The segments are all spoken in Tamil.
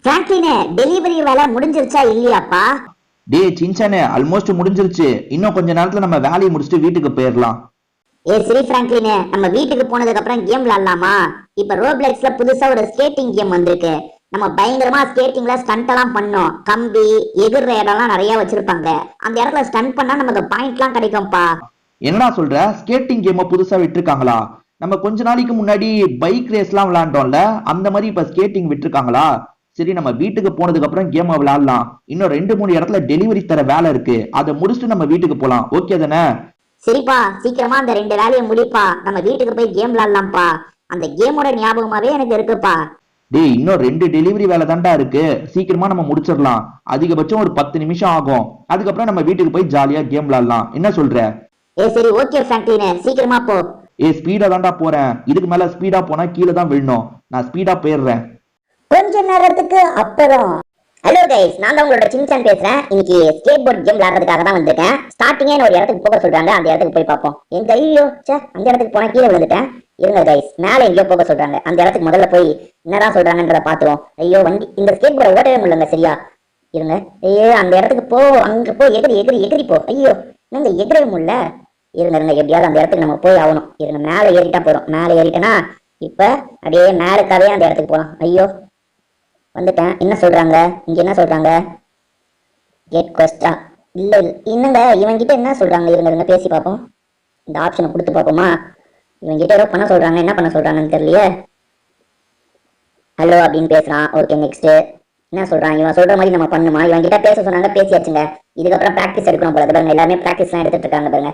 பிராங்க்லினே, டெலிவரி வேலை முடிஞ்சிருச்சா இல்லையாப்பா? டேய் சின்சானே, ஆல்மோஸ்ட் முடிஞ்சிருச்சு. இன்னும் கொஞ்ச நேரத்துல நம்ம வேலையை முடிச்சுட்டு வீட்டுக்கு போயிடலாம். சரி பிராங்க்லினே, நம்ம வீட்டுக்கு போனதுக்கு அப்புறம் கேம் விளையாடலாமா? இப்ப ரோப்ளெக்ஸ்ல புதுசா ஒரு ஸ்கேட்டிங் கேம் வந்திருக்கு. நம்ம பயங்கரமா ஸ்கேட்டிங்ல ஸ்டண்ட் எல்லாம் பண்ணோம். கம்பி எகிற இடம்லாம் நிறைய வச்சிருப்பாங்க. அந்த இடத்துல ஸ்டண்ட் பண்ணா நமக்கு பாயிண்ட் எல்லாம் கிடைக்கும்பா. என்னடா சொல்ற? ஸ்கேட்டிங் கேமை புதுசா விட்டுருக்காங்களா? நம்ம கொஞ்ச நாளைக்கு முன்னாடி பைக் ரேஸ்லாம் விளையாண்டோம்ல, அந்த மாதிரி இப்ப ஸ்கேட்டிங் விட்டுருக்காங்களா? சரி, நம்ம வீட்டுக்கு போனதுக்கு அப்புறம் கேமை விளையாடலாம். இன்னும் 2 3 இடத்துல டெலிவரி தர வேலை இருக்கு. அதை முடிச்சுட்டு நம்ம வீட்டுக்கு போலாம். ஓகே தானே? சரிப்பா, சீக்கிரமா அந்த 2 வேலையை முடிப்பா. நம்ம வீட்டுக்கு போய் கேம் விளையாடலாம்ப்பா. அந்த கேமோட ஞாபகமாவே எனக்கு இருக்குப்பா. டேய், இன்னும் 2 டெலிவரி வேலை தான்டா இருக்கு. சீக்கிரமா நம்ம முடிச்சிடலாம். அதிகபட்சம் ஒரு 10 நிமிஷம் ஆகும். அதுக்கப்புறம் நம்ம வீட்டுக்கு போய் ஜாலியா கேம் விளையாடலாம். என்ன சொல்ற? சரி, ஓகே பிராங்க்லினே, சீக்கிரமா போ. ஸ்பீடா தான்டா போறேன். இதுக்கு மேல ஸ்பீடா போனா கீழே தான் விழணும். நான் ஸ்பீடா போயிடுறேன். கொஞ்ச நேரத்துக்கு அப்புறம். ஹலோ கைஸ், நான் தான் உங்களோட சின்சான் பேசுறேன். இன்னைக்கு ஸ்கேட் போர்ட் கேம் விளையாடுறதுக்காக தான் வந்திருக்கேன். ஸ்டார்டிங்கே ஒரு இடத்துக்கு போக சொல்றாங்க. அந்த இடத்துக்கு போய் பார்ப்போம். எங்க ஐயோ அந்த இடத்துக்கு போனா கீழே விழுந்துட்டேன். இருங்க கைஸ், மேல எங்கேயோ போக சொல்றாங்க. அந்த இடத்துக்கு முதல்ல போய் என்னதான் சொல்றாங்கன்றத பாத்துருவோம். ஐயோ வண்டி, இந்த ஸ்கேட் போர்டை ஓட்டவே முடியலங்க. சரியா இருங்க. ஐயோ அந்த இடத்துக்கு போ, அங்க போ, எகிரி எகிரி எகிரி போ. ஐயோ நீங்க எகிரவே முடியல. இருங்க இருங்க, எப்படியாவது அந்த இடத்துக்கு நம்ம போய் ஆகணும். இருங்க, மேல ஏறிட்டா போறோம். மேல ஏறிட்டேன்னா இப்ப அப்படியே மேலுக்காவே அந்த இடத்துக்கு போலாம். ஐயோ வந்துட்டேன். என்ன சொல்றாங்க இங்க? என்ன சொல்றாங்க? கெட் கொஸ்டா இல்ல என்னங்க இவன் கிட்ட என்ன சொல்றாங்க? இருங்க இருங்க, பேசி பார்ப்போம். இந்த ஆப்ஷனை கொடுத்து பார்ப்போமா? இவன் கிட்ட ஏதோ பண்ண சொல்றாங்க. என்ன பண்ண சொல்றாங்கன்னு தெரியலையே. ஹலோ அப்படின்னு பேசுறான். ஓகே, நெக்ஸ்ட் என்ன சொல்றான்? இவன் சொல்ற மாதிரி நம்ம பண்ணுமா? இவன் கிட்ட பேச சொன்னாங்க, பேசியாச்சுங்க. இதுக்கப்புறம் பிராக்டிஸ் எடுக்கணும் போல. பாருங்க, எல்லாருமே பிராக்டிஸ் எல்லாம் எடுத்துட்டு இருக்காங்க. பாருங்க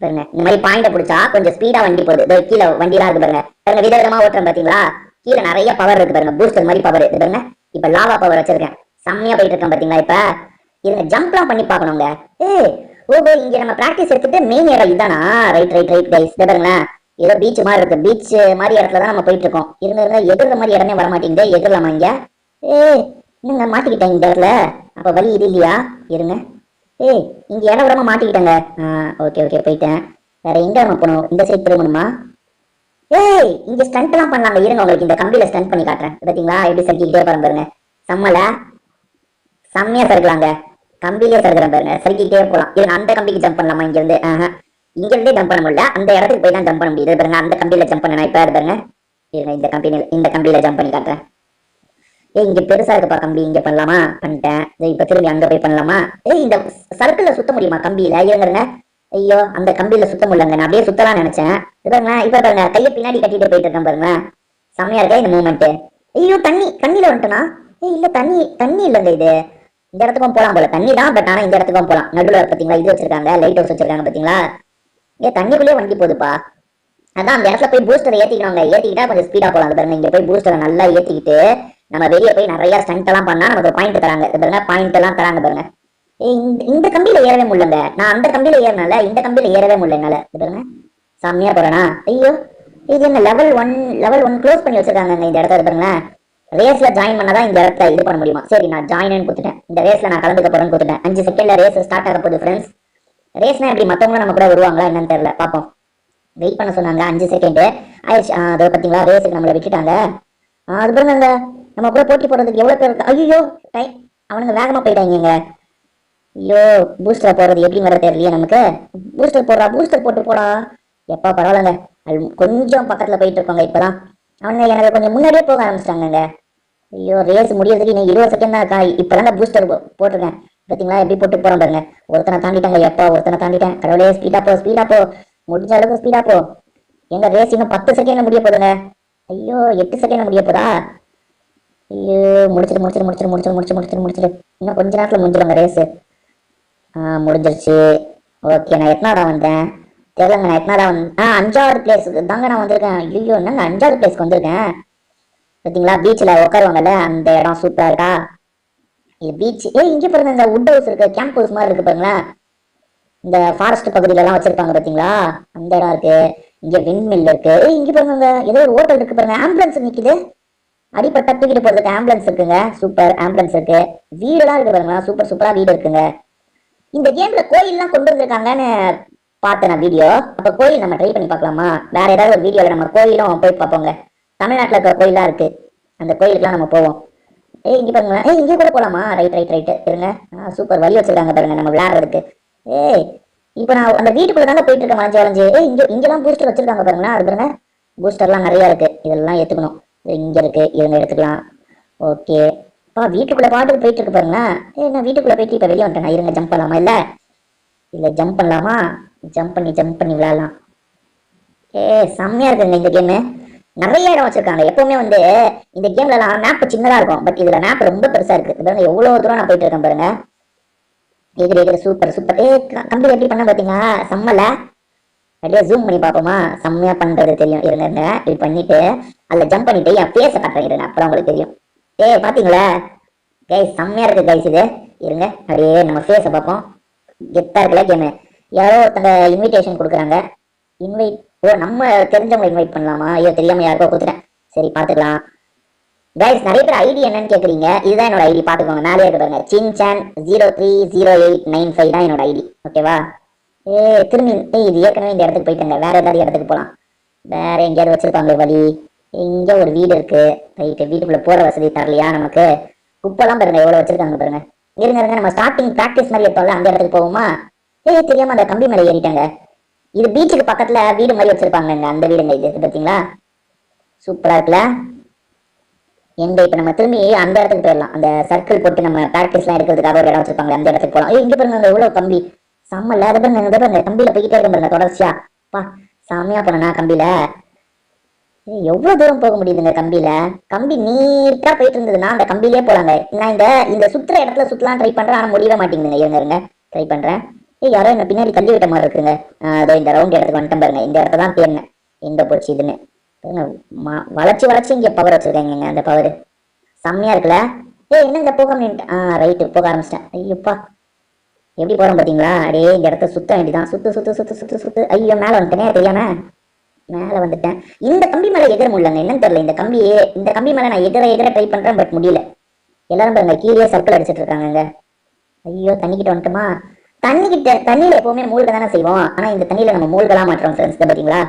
பாருங்க, இந்த மாதிரி பாயிண்ட பிடிச்சா கொஞ்சம் ஸ்பீடா வண்டி போகுது. கீழே வண்டிலாம் இருக்கு பாருங்க. பாருங்க, விதவிதமா ஓட்டுறேன் பாத்தீங்களா? கீழே நிறைய பவர் இருக்கு பாருங்க. பூஸ்டர் மாதிரி பவர் இருக்கு பாருங்க. இப்ப லாவா பவர் வச்சிருக்கேன். செம்மையா போயிட்டு இருக்கேன் பாத்தீங்களா? இப்ப இருங்க, ஜம்ப்லாம் பண்ணி பார்க்கணுங்க. ஓஹோ, இங்க நம்ம பிராக்டிஸ் எடுத்துட்டு மெயின் இடம் இதுதானா? ரைட் ரைட் ரைட் கைஸ், பாருங்களேன். ஏதோ பீச் மாதிரி இருக்கு. பீச் மாதிரி இடத்துல தான் நம்ம போயிட்டு இருக்கோம். இருங்க இருங்க, எதிர்ற மாதிரி இடமே வர மாட்டேங்குது. எதிரலாமா இங்க? என்னங்க மாட்டிக்கிட்டேன் இந்த இடத்துல. அப்ப வழி இது இல்லையா? இருங்க. இங்க இடம் விடாம மாட்டிக்கிட்டேங்க. ஓகே ஓகே, போயிட்டேன். வேற எங்க நம்ம போகணும்? இந்த சைட் திரும்பணுமா? இங்க ஸ்டண்ட் எல்லாம் பண்ணலாங்க. இருங்க, உங்களுக்கு இந்த கம்பியில ஸ்டண்ட் பண்ணி காட்டுறேன். பாத்தீங்களா எப்படி சறுக்கிக்கிட்டே பாருங்க. செம்மல செம்மையா சறுக்கலாங்க. கம்பியிலே சறுக்கிறேன் பாருங்க. சறுக்கிக்கிட்டே போலாம். இருங்க, அந்த கம்பிக்கு ஜம்ப் பண்ணலாமா? இங்க இருந்து இங்க இருந்தே ஜம்ப் பண்ண முடியல. அந்த இடத்துக்கு போய் தான் ஜம்ப் பண்ண முடியுது பாருங்க. அந்த கம்பியில ஜம்ப் பண்ண இப்ப பாருங்க. இருங்க, இந்த கம்பியில ஜம்ப் பண்ணி காட்டுறேன். இங்க பெருசா இருக்குப்பா கம்பி. இங்க பண்ணலாமா? பண்ணிட்டேன். இப்ப திரும்பி அங்க போய் பண்ணலாமா? இந்த சர்க்கிள்ல சுத்த முடியுமா கம்பியில? இருங்க. ஐயோ, அந்த கம்பியில சுத்த முடியலங்க. நான் அப்படியே சுத்தலாம் நினைச்சேன். பாருங்க, இப்ப பாருங்க, கையை பின்னாடி கட்டிட்டு போயிட்டு இருக்கேன் பாருங்க. செம்மையா இருக்கா இந்த மூமெண்ட். ஐயோ, தண்ணியில வந்துட்டனா? இல்ல, தண்ணி இல்லங்க. இது இந்த இடத்துக்கும் போலாம் போல. தண்ணி தான், பட் ஆனா இந்த இடத்துக்கும் போலாம். நடுவில் பாத்தீங்களா இது வச்சிருக்காங்க, லைட் ஹவுஸ் வச்சிருக்காங்க பாத்தீங்களா? தண்ணிக்குள்ளேயே வண்டி போகுதுப்பா. அதான் அந்த இடத்துல போய் பூஸ்டரை ஏத்திக்கணுங்க. ஏத்திக்கிட்டா கொஞ்சம் ஸ்பீடா போலாம். பாருங்க, இங்க போய் பூஸ்டரை நல்லா ஏத்திக்கிட்டு நம்ம வெளியே போய் நிறைய ஸ்டண்ட் எல்லாம் பண்ணா நமக்கு பாயிண்ட் தராங்க. பாருங்க, பாயிண்ட் எல்லாம் தராங்க பாருங்க. இந்த கம்பியில ஏறவே முடியலங்க. நான் அந்த கம்பியில ஏறினால இந்த கம்பியில ஏறவே முடியல என்னால. பாருங்க, செம்மையா போறேனா? ஐயோ, இது என்ன லெவல் 1 க்ளோஸ் பண்ணி வச்சிருக்காங்க இந்த இடத்துல. பாருங்களேன், ரேஸ்ல ஜாயின் பண்ணாதான் இந்த இடத்துல இது பண்ண முடியுமா? சரி, நான் ஜாயின் கொடுத்துட்டேன். இந்த ரேஸ்ல நான் கலந்துக்க போறேன்னு கொடுத்துட்டேன். 5 செகண்ட்ல ரேஸ் ஸ்டார்ட் ஆக போகுது ஃப்ரெண்ட்ஸ். ரேஸ்னா எப்படி மத்தவங்களும் நம்ம கூட வருவாங்களா என்னன்னு தெரியல, பாப்போம். வெயிட் பண்ண சொன்னாங்க. 5 செகண்ட் ஆயிடுச்சு. அதோ பாத்தீங்களா, ரேஸுக்கு நம்மளை விட்டுட்டாங்க. அது பாருங்க, நம்ம கூட போட்டி போடுறதுக்கு எவ்வளவு பேர் இருக்கு. ஐயோ, அவனுங்க வேகமா போயிட்டாங்க. ஐயோ, பூஸ்டர் போடுறது எப்படி வர தெரியலையே நமக்கு. பூஸ்டர் போட்டு போடா. எப்பா பரவாயில்லங்க, கொஞ்சம் பக்கத்துல போயிட்டு இருக்கோங்க. இப்பதான் அவனுங்க எனக்கு கொஞ்சம் முன்னாடியே போக ஆரம்பிச்சிட்டாங்க. ஐயோ, ரேஸ் முடியறதுக்கு இன்னும் 20 செகண்ட் தான் இருக்கா. இப்பதாங்க பூஸ்டர் போட்டிருக்கேன். பாத்தீங்களா எப்படி போட்டு போறோம் பாருங்க. ஒருத்தனை தாண்டிட்டாங்க. எப்பா ஒருத்தனை தாண்டிட்டேன். கடவுளே, ஸ்பீடா போ, முடிஞ்ச அளவுக்கு ஸ்பீடா போ. எங்க ரேஸ் இன்னும் 10 செகண்ட்ல முடிய போதுங்க. ஐயோ, 8 செகண்ட்ல முடிய போதா? ஐயோ, முடிச்சிரு. இன்னும் கொஞ்ச நேரத்துல முடிஞ்சிருங்க ரேஸ். முடிஞ்சிருச்சு. ஓகே, நான் எத்தனாவதா வந்தேன் தெரியலங்க. நான் எத்தனாவதா வந்தேன்? 5வது பிளேஸ் தாங்க நான் வந்திருக்கேன். ஐயோ, என்னங்க 5வது பிளேஸ்க்கு வந்திருக்கேன். பாத்தீங்களா, பீச்ல உட்காருவாங்கல்ல அந்த இடம் சூப்பரா இருக்கா? இது பீச். இங்க பாருங்க, இந்த வுட் ஹவுஸ் இருக்கு, கேம்ப் ஹவுஸ் மாதிரி இருக்கு பாருங்களேன். இந்த ஃபாரஸ்ட் பகுதியில எல்லாம் வச்சிருப்பாங்க பாத்தீங்களா, அந்த இடம் இருக்கு. இங்க விண்மில் இருக்கு. இங்க பாருங்க, ஏதோ ஒரு ஹோட்டல் இருக்கு பாருங்க. ஆம்புலன்ஸ் நிக்குது. அடிப்பட்ட தூக்கிட்டு போறதுக்கு ஆம்புலன்ஸ் இருக்குங்க. சூப்பர், ஆம்புலன்ஸ் இருக்கு. வீடுலாம் இருக்கு பாருங்க. சூப்பரா வீடு இருக்குங்க. இந்த கேம்ல கோயில்லாம் கொண்டு வந்திருக்காங்கன்னு பார்த்தேன் நான் வீடியோ. அப்ப கோயில் நம்ம ட்ரை பண்ணி பார்க்கலாமா? வேற ஏதாவது ஒரு வீடியோல நம்ம கோயிலும் போய் பார்ப்போங்க. தமிழ்நாட்டில் இருக்கிற கோயிலா இருக்கு, அந்த கோயிலுக்குலாம் நம்ம போவோம். இங்க பாருங்க, இங்க கூட போலாமா? ரைட் ரைட் ரைட் இருங்க. சூப்பர், வழி வச்சிருக்காங்க பாருங்க நம்ம விளையாடுறதுக்கு. ஏய் இப்போ நான் அந்த வீட்டுக்குள்ள தாங்க போயிட்டு இருக்கேன் வளைஞ்சு வளைஞ்சு. இங்க இங்கெல்லாம் பூஸ்டர் வச்சிருக்காங்க பாருங்களேன். அது பாருங்க, பூஸ்டர்லாம் நிறைய இருக்கு. இதெல்லாம் எடுத்துக்கணும். இங்க இருக்கு, இவங்க எடுத்துக்கலாம். ஓகே. வீட்டுக்குள்ள பாட்டுக்கு போயிட்டு இருக்கு பாருங்களேன். நான் வீட்டுக்குள்ள போயிட்டு இப்ப வெளியே வந்துட்டேன். இருங்க, ஜம்ப் பண்ணலாமா? இல்ல ஜம்ப் பண்ணலாமா? ஜம்ப் பண்ணி விளையாடலாம். செம்மையா இருக்குங்க இந்த கேமு. நிறைய இடம் வச்சிருக்காங்க. எப்பவுமே வந்து இந்த கேம்ல எல்லாம் மேப் சின்னதா இருக்கும், பட் இதுல மேப் ரொம்ப பெருசா இருக்கு. இது பாருங்க எவ்வளவு தூரம் நான் போயிட்டு இருக்கேன் பாருங்க. எகிரி சூப்பர் சூப்பர். கம்பி எப்படி பண்ண பாத்தீங்களா? செம்மல. அப்படியே ஜூம் பண்ணி பாப்போமா? செம்மையா பண்றது தெரியும். இருங்க, இப்படி பண்ணிட்டு அதுல ஜம்ப் பண்ணிட்டு என் பேச காட்டுறேன். இருங்க, அப்புறம் உங்களுக்கு தெரியும். பாத்தீங்களா கைஸ்? செம்மையா இருக்கு கைஸ் இது. இருங்க, அப்படியே நம்ம ஃபேஸ பார்ப்போம். கெத்தா இருக்குல்ல கேமு. யாரோ ஒருத்தங்க இன்விடேஷன் கொடுக்குறாங்க. இன்வைட். நம்ம தெரிஞ்சவங்க இன்வைட் பண்ணலாமா? ஐயோ, தெரியாம யாருக்கோ கொடுத்துட்டேன். சரி, பாத்துக்கலாம். கைஸ், நிறைய பேர் ஐடி என்னன்னு கேக்குறீங்க. இதுதான் என்னோட ஐடி, பாத்துக்கோங்க. மேலே இருக்கு பாருங்க, சின்சான் 030895 தான் என்னோட ஐடி. ஓகேவா? திரும்பி இது ஏற்கனவே இந்த இடத்துக்கு போயிட்டாங்க. வேற ஏதாவது இடத்துக்கு போலாம். வேற எங்கேயாவது வச்சிருப்பாங்க வழி. இங்க ஒரு வீடு இருக்கு. ரைட்டு, வீட்டுக்குள்ள போற வசதி தரலையா நமக்கு? குப்பெல்லாம் பாருங்க எவ்வளவு வச்சிருக்காங்க பாருங்க. இருங்க, நம்ம ஸ்டார்டிங் பிராக்டிஸ் மாதிரி எடுத்தோம்ல, அந்த இடத்துக்கு போவோமா? தெரியாம அந்த கம்பி மேலே ஏறிட்டாங்க. இது பீச்சுக்கு பக்கத்துல வீடு மாதிரி வச்சிருப்பாங்க. அந்த வீடுங்க இது பாத்தீங்களா? சூப்பரா இருக்குல்ல? எங்க இப்ப நம்ம திரும்பி அந்த இடத்துக்கு போயிடலாம். அந்த சர்க்கிள் போட்டு நம்ம பிராக்டிஸ் எல்லாம் எடுக்கிறதுக்காக ஒரு இடம் வச்சிருப்பாங்க, அந்த இடத்துக்கு போகலாம். இங்க பாருங்க எவ்வளவு கம்பி. செம்மல்ல? அதை பாருங்க, கம்பியில போய்கிட்டே இருக்க பாருங்க தொடர்ச்சியா. செம்மையா பண்ணனா கம்பியில. எவ்வளவு தூரம் போக முடியுதுங்க கம்பியில. கம்பி நீட்டா போயிட்டு இருந்ததுன்னா அந்த கம்பியிலே போலாங்க. நான் இந்த சுத்துற இடத்துல சுத்தலாம் ட்ரை பண்றேன், ஆனா முடியவே மாட்டேங்குதுங்க. இருங்க, ட்ரை பண்றேன். யாரோ என்ன பின்னாடி தள்ளி விட்ட மாதிரி இருக்குங்க. அதோ இந்த ரவுண்ட் இடத்துக்கு வந்துட்டேன் பாருங்க. இந்த இடத்த தான் தேடினேன், எங்க போச்சு இதுன்னு. வளைச்சு இங்க பவர் வச்சிருக்காங்க. அந்த பவர் செம்மையா இருக்குல்ல? என்னங்க போக ரைட்டு, போக ஆரம்பிச்சிட்டேன். ஐயோப்பா, எப்படி போறோம் பாத்தீங்களா? அப்படியே இந்த இடத்த சுத்த வேண்டியதான். சுத்து. ஐயோ, மேல வந்துட்டேனே தெரியாம. மேல வந்துட்டேன். இந்த கம்பி மேல எகிர முடியலங்க, என்னன்னு தெரியல. இந்த கம்பி மேல நான் எகிர ட்ரை பண்றேன், பட் முடியல. எல்லாரும் பாருங்க கீழே சர்க்கிள் அடிச்சிட்டு இருக்காங்க. ஐயோ, தண்ணிக்கிட்ட வந்துட்டுமா? தண்ணியில எப்பவுமே மூழ்க தானே செய்வோம். ஆனா இந்த தண்ணியில நம்ம மூழ்கலாம் மாட்டோம் ஃப்ரெண்ட்ஸ். பாத்தீங்களா?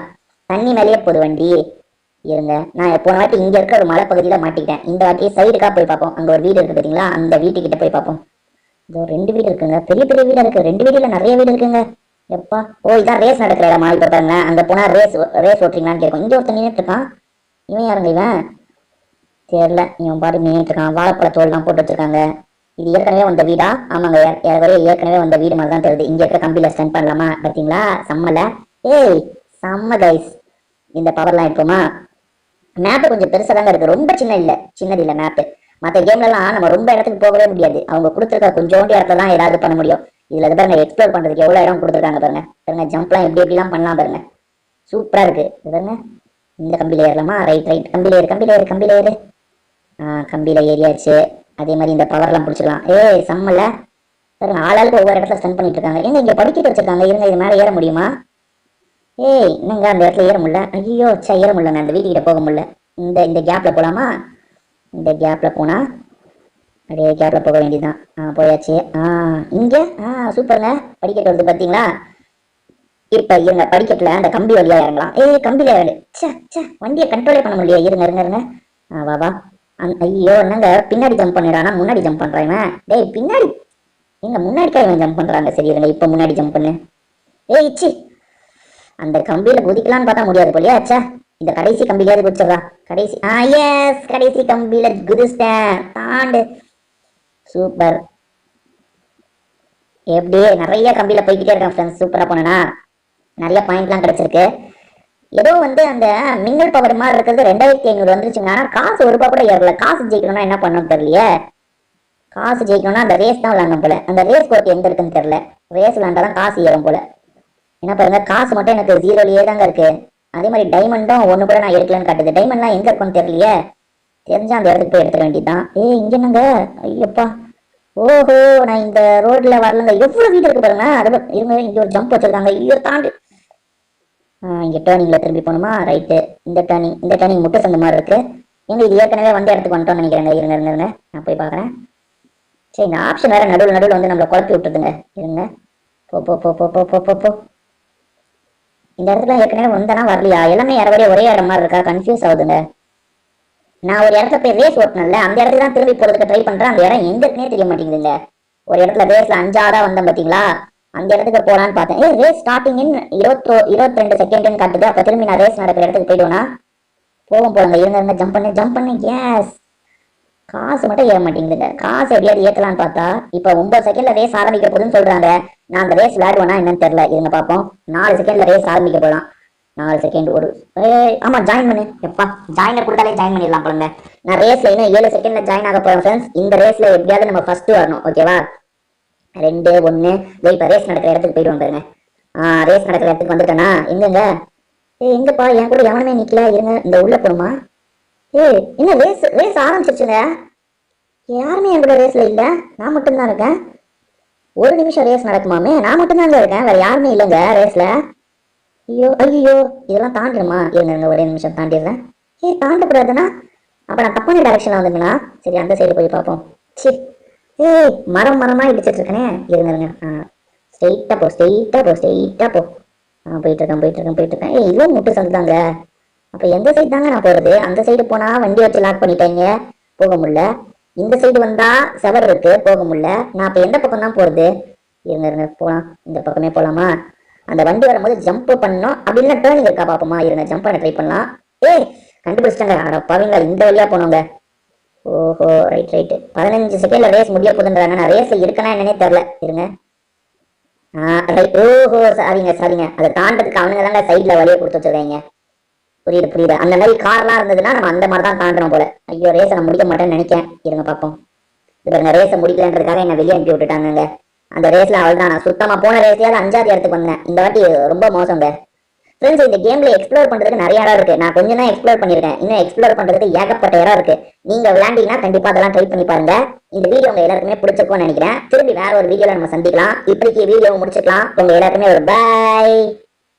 தண்ணி மேலேயே போகுது வண்டி. இருங்க, நான் போன வாட்டி இங்க இருக்க ஒரு மலை பகுதியில மாட்டிக்கிட்டேன். இந்த வாட்டி சைடுக்கா போய் பார்ப்போம். அங்க ஒரு வீடு இருக்கு பாத்தீங்களா? அந்த வீட்டுக்கிட்ட போய் பார்ப்போம். இதோ 2 வீடு இருக்குங்க. பெரிய பெரிய வீடா இருக்கு. 2 வீடுல நிறைய வீடு இருக்குங்க. எப்பா, இதான் ரேஸ் நடக்கிற இடமா? இப்ப பாருங்க, அங்க போனா ரேஸ் ஓட்டுறீங்களான்னு கேட்கும். இங்க ஒருத்தன் நின்றுட்டு இருக்கான். இவன் யாருங்க இவன்? தெரியல. இவன் பாட்டு நின்றுட்டு இருக்கான். வாழைப்பழ தோல் தான் போட்டு வச்சிருக்காங்க. இது ஏற்கனவே வந்த வீடா? ஆமாங்க, ஏற்கனவே வந்த வீடு மாதிரி தான் தெரியுது. இங்க இருக்க கம்பியில ஸ்டெண்ட் பண்ணலாமா? பாத்தீங்களா? செம்மல. செம்ம கைஸ். இந்த பவர்லாம் எடுப்போமா? மேப் கொஞ்சம் பெருசா தாங்க இருக்கு, ரொம்ப சின்னது இல்ல மேப். மற்ற கேம்ல எல்லாம் நம்ம ரொம்ப இடத்துக்கு போகவே முடியாது. அவங்க கொடுத்துருக்க கொஞ்சோண்டி இடத்துல தான் ஏதாவது பண்ண முடியும். இதுல பாருங்க, எக்ஸ்ப்ளோர் பண்றதுக்கு எவ்வளவு இடம் கொடுத்துருக்காங்க பாருங்க. ஜம்ப்லாம் எப்படிலாம் பண்ணலாம் பாருங்க. சூப்பரா இருக்கு. பாருங்க, இந்த கம்பியில ஏறலாமா? ரைட், கம்பியில ஏறு. கம்பியில ஏறியாச்சு. அதே மாதிரி இந்த பவர்லாம் பிடிச்சிக்கலாம். செம்மல. பாருங்க, ஆளாளுக்கு ஒவ்வொரு இடத்துல ஸ்டெண்ட் பண்ணிட்டு இருக்காங்க. இங்க படிக்கிட்டு வச்சிருக்காங்க. இருங்க, இது மேல ஏற முடியுமா? என்னங்க அந்த இடத்துல ஏற முடியல. ஐயோ, ஏற முடியலங்க. அந்த வீட்டுக்கிட்ட போக முடியல. இந்த கேப்ல போலாமா? இந்த கேப்ல போனா அப்படியே கேப்ல போக வேண்டியதுதான். போயாச்சு. இங்க சூப்பருங்க, படிக்கட்டு வருது பாத்தீங்களா? இப்ப இருங்க, படிக்கட்டுல அந்த கம்பி வழியா இறங்கலாம். கம்பியில வண்டியை கண்ட்ரோலே பண்ண முடியல. இருங்க. வா. ஐயோ, என்னங்க பின்னாடி ஜம்ப் பண்ணிடானா முன்னாடி ஜம்ப் பண்றான். பின்னாடி எங்க முன்னாடிக்கா இவன் ஜம்ப் பண்றாங்க. சரி இருங்க, இப்ப முன்னாடி ஜம்ப் பண்ணு. இச்சி, அந்த கம்பியில குதிக்கலான்னு பார்த்தா முடியாது போலியா. இந்த கடைசி கம்பியில குதிச்சிடறா. கடைசி கம்பியில குதிச்சிட்டேன். தாண்டு. சூப்பர். எப்படியே நிறைய கம்பியில போய்கிட்டே இருக்கேன் ஃப்ரெண்ட்ஸ். சூப்பரா போனா நிறைய பாயிண்ட்லாம் கிடைச்சிருக்கு. ஏதோ அந்த மின்னல் பவர் மாதிரி இருக்கிறது 2500 வந்துருச்சுங்க. ஆனா காசு ஒரு ரூபா கூட ஏறல. காசு ஜெயிக்கணும்னா என்ன பண்ணணும் தெரியலையே. காசு ஜெயிக்கணும்னா அந்த ரேஸ் தான் விளையாடணும் போல. அந்த ரேஸ் கோர்ட் எங்க இருக்குன்னு தெரியல. ரேஸ் விளையாண்டாதான் காசு ஏறும் போல. என்ன பாருங்க, காசு மட்டும் எனக்கு 0லயே தாங்க இருக்கு. அதே மாதிரி டைமண்டும் ஒண்ணு கூட நான் எடுக்கலன்னு காட்டுது. டைமண்ட்லாம் எங்க இருக்குன்னு தெரியலையே. தெரிஞ்சா அந்த இடத்துக்கு போய் எடுத்துக்க வேண்டியதுதான். இங்க என்னங்க? ஐயப்பா, ஓஹோ, நான் இந்த ரோட்ல வரலங்க. எவ்வளவு வீடு இருக்கு பாருங்க. அது இருங்க, இங்க ஒரு ஜம்ப் வச்சிருக்காங்க. ஐயோ, தாண்டு. இங்க டேர்னிங்ல திரும்பி போகணுமா? ரைட்டு. இந்த டேர்னிங் முட்டை சந்த மாதிரி இருக்கு. இது ஏற்கனவே வந்த இடத்துக்கு வந்துட்டோம்னு நினைக்கிறேங்க. இருங்க, நான் போய் பாக்குறேன். சரி, இந்த ஆப்ஷன் வேற நடுவில் நம்மளை குழப்பி விட்டுருதுங்க. இருங்க, போ. இந்த இடத்துல ஏற்கனவே வந்தனா வரலையா? எல்லாமே யாரவரையும் ஒரே இடம் மாதிரி இருக்கா? கன்ஃபியூஸ் ஆகுதுங்க. நான் ஒரு இடத்துல போய் ரேஸ் ஓட்டணும்ல, அந்த இடத்துக்கு தான் திரும்பி போறதுக்கு ட்ரை பண்றேன். அந்த இடம் எங்க இருக்குன்னே தெரிய மாட்டேங்குதுங்க. ஒரு இடத்துல ரேஸ்ல 5ஆவதா வந்தேன் பாத்தீங்களா, அந்த இடத்துக்கு போலான்னு பார்த்தேன். ரேஸ் ஸ்டார்டிங் 22 செகண்ட்னு காட்டுது. அப்ப திரும்பி நான் ரேஸ் நடக்கிற இடத்துக்கு போயிடுவேனா? போகும் போதுங்க, இருங்க ஜம்ப் பண்ணு. எஸ், காசு மட்டும் ஏற மாட்டேங்குதுங்க. காசு எப்படியாவது ஏத்தலான்னு பார்த்தா இப்ப 9 செகண்ட்ல ரேஸ் ஆரம்பிக்க போகுதுன்னு சொல்றாங்க. நான் அந்த ரேஸ் விளையாடுவேனா என்னன்னு தெரியல. இருங்க பாப்போம். 4 செகண்ட்ல ரேஸ் ஆரம்பிக்க போலாம். 4 செகண்ட் ஒரு ஆமா ஜாயின் பண்ணு. எப்பா ஜாயினர் கொடுத்தாலே ஜாயின் பண்ணிடலாம் போலங்க. நான் ரேஸ்ல இன்னும் 7 செகண்ட்ல ஜாயின் ஆக போறேன் ஃப்ரெண்ட்ஸ். இந்த ரேஸ்ல எப்படியாவது நம்ம ஃபர்ஸ்ட் வரணும். ஓகேவா? 2 1 இப்ப ரேஸ் நடக்கிற இடத்துக்கு போயிடுவோம் பாருங்க. ரேஸ் நடக்கிற இடத்துக்கு வந்துட்டேனா? எங்கங்க எங்கப்பா என் கூட எவனுமே நிக்கல. இருங்க இந்த உள்ள போணுமா? என்ன ரேஸ் ஆரம்பிச்சிருச்சுங்க. யாருமே என் கூட ரேஸ்ல இல்ல, நான் மட்டும்தான் இருக்கேன். 1 நிமிஷம் ரேஸ் நடக்குமாமே, நான் மட்டும்தாங்க இருக்கேன், வேற யாருமே இல்லைங்க ரேஸ்ல. ஐயோ இதெல்லாம் தாண்டிடுமா? இருங்க ஒரே நிமிஷம் தாண்டிடுறேன். தாண்டக்கூடாதுன்னா அப்ப நான் தப்பான டைரக்ஷன்ல வந்துங்களா? சரி அந்த சைடு போய் பார்ப்போம். சி மரமா இடிச்சிட்டு இருக்கனே. இருங்க ஸ்ட்ரெயிட்டா போ. போயிட்டு இருக்கேன். இவ்வளோ முட்டு சந்துதாங்க. அப்ப எந்த சைடு தாங்க நான் போறது? அந்த சைடு போனா வண்டி வச்சு லாக் பண்ணிட்டாங்க, போக முடியல. இந்த சைடு வந்தா செவர் இருக்கு, போக முடியல. நான் அப்ப எந்த பக்கம் தான் போறது? இருங்க போலாம். இந்த பக்கமே போலாமா? அந்த வண்டி வரும்போது ஜம்ப் பண்ணணும். அப்படின்னா டேர்னிங் இருக்கா பாப்போமா? இருங்க ஜம்ப் பண்ண ட்ரை பண்ணலாம். கண்டுபிடிச்சிட்டாங்க. அட பாவீங்களா, இந்த வழியா போனோங்க. ஓஹோ ரைட் 15 செகண்ட்ல ரேஸ் முடிய போகுதுன்றாங்க. நான் ரேஸ்ல இருக்கனா என்னன்னே தெரியல. இருங்க ஓஹோ சாரிங்க. அதை தாண்டதுக்கு அவனுங்க தாங்க சைட்ல வழியை கொடுத்து வச்சிருக்காங்க. புரியுது. அந்த மாதிரி கார்லாம் இருந்ததுன்னா நம்ம அந்த மாதிரி தான் தாண்டணும் போல. ஐயோ ரேஸை நான் முடிக்க மாட்டேன்னு நினைக்கிறேன். இருங்க பாப்போம். இது பாருங்க, ரேஸை முடிக்கலன்றதுக்காக என்ன வெளியே அனுப்பி விட்டுட்டாங்க. அந்த ரேஸ்ல அவள் தான். நான் சுத்தமா போன ரேஸ்லயாவது 5ஆவது இடத்துக்கு வந்தேன். இந்த வாட்டி ரொம்ப மோசங்க ஃப்ரெண்ட்ஸ். இந்த கேம்ல எக்ஸ்ப்ளோர் பண்றதுக்கு நிறைய இடம் இருக்கு. நான் கொஞ்சம் தான் எக்ஸ்ப்ளோர் பண்ணிருக்கேன். இன்னும் எக்ஸ்ப்ளோர் பண்றதுக்கு ஏகப்பட்ட இடம் இருக்கு. நீங்க விளையாண்டீங்கன்னா கண்டிப்பா அதெல்லாம் ட்ரை பண்ணி பாருங்க. இந்த வீடியோ உங்க எல்லாருக்குமே பிடிச்சிருக்கும்னு நினைக்கிறேன். திரும்பி வேற ஒரு வீடியோல நம்ம சந்திக்கலாம். இப்படிக்கு வீடியோ முடிச்சுக்கலாம். உங்க எல்லாருக்குமே ஒரு பாய்.